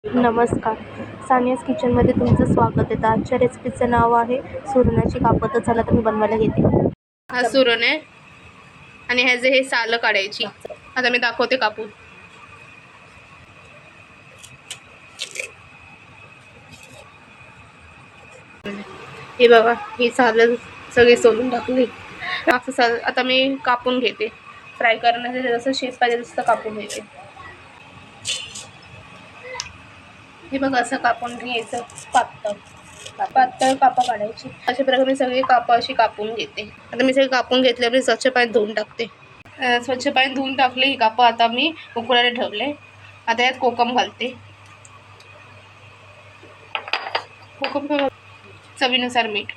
नमस्कार, सानियाज किचनमध्ये तुमचं स्वागत आहे. आजच्या रेसिपीचं नाव आहे सुरणाची कापं. तर चला तर मी बनवायला घेते. हा सुरण आहे आणि ह्याचे हे सालं काढायची. आता मी दाखवते कापून. हे बघा, ही सालं सगळी सोलून टाकली. असं आता मी कापून घेते. फ्राय करण्यासाठी जसं शेप पाहिजे तसं कापून घेते. हे बघा, असं कापून घ्यायचं. पातळ कापा काढायची. अशा प्रकारे मी सगळी कापं अशी कापून घेते. आता मी सगळी कापून घेतल्यावर स्वच्छ पाण्यात धुवून टाकते. स्वच्छ पाण्यात धुवून टाकले ही कापं. आता मी उकळायला ठेवले. आता यात कोकम घालते. कोकम चवीनुसार मीठ.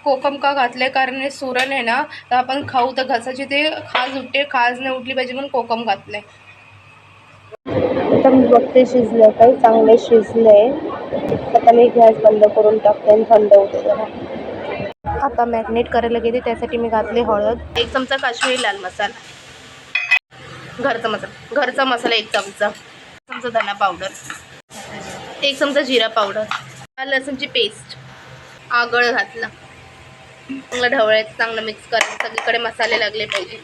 कोकम का घातले कारण सुरण आहे ना, तर आपण खाऊ तर घसाची ते खाज उठते. खाज नाही उठली पाहिजे म्हणून कोकम घातले. आता मी बघते शिजलं काही चांगलं शिजलंय. आता मी गॅस बंद करून टाकते आणि थंड होते जरा. आता मॅरिनेट करायला घेते. त्यासाठी मी घातले हळद, 1 चमचा काश्मीरी लाल मसाला, घरचा मसाला 1 चमचा धना पावडर, 1 चमचा जिरा पावडर, लसूणची पेस्ट, आगळ घातला. चांगलं ढवळायचं, चांगलं मिक्स करायचं. सगळीकडे मसाले लागले पाहिजे.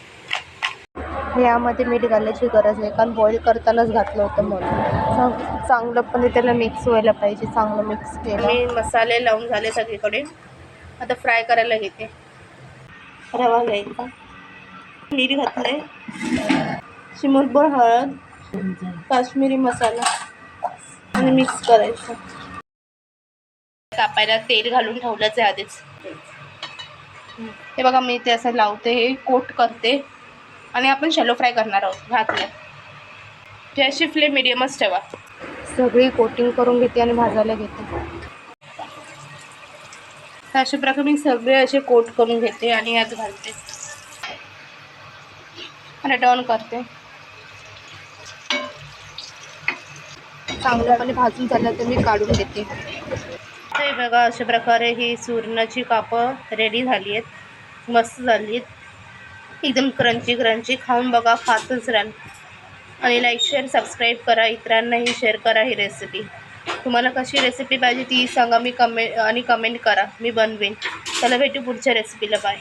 यामध्ये मीठ घालायची गरज नाही कारण बॉईल करतानाच घातलं होतं म्हणून. चांगलंपणे त्याला मिक्स व्हायला पाहिजे. चांगलं मिक्स केलं. मी मसाले लावून झाले सगळीकडे. आता फ्राय करायला घेते. रवा घ्यायचा, मीठ घातलंय, चिमूटभर हळद, काश्मीरी मसाला आणि मिक्स करायचं. कापायला तेल घालून ठेवलंच आहे आधीच. हे बघा, मी ते असं लावते, हे कोट करते आणि आपण शॅलो फ्राय करणार आहोत. घातलं. गॅसची फ्लेम मिडियमच ठेवा. सगळी कोटिंग करून घेते आणि भाजायला घेते. अशा प्रकारे मी सगळे असे कोट करून घेते आणि यात घालते आणि टर्न करते. चांगल्यापणे भाजून झालं तर मी काढून घेते. हे बघा, अशा प्रकारे ही सुरणाची कापं रेडी झाली आहेत. मस्त झाली आहेत. एकदम क्रंची. खाऊन बघा, खातच राहाल. आणि लाईक, शेअर, सबस्क्राईब करा. इतरांनाही शेअर करा ही रेसिपी. तुम्हाला कशी रेसिपी पाहिजे ती सांगा. कमेंट करा. मी बनवेन. चला भेटू पुढच्या रेसिपीला. बाय.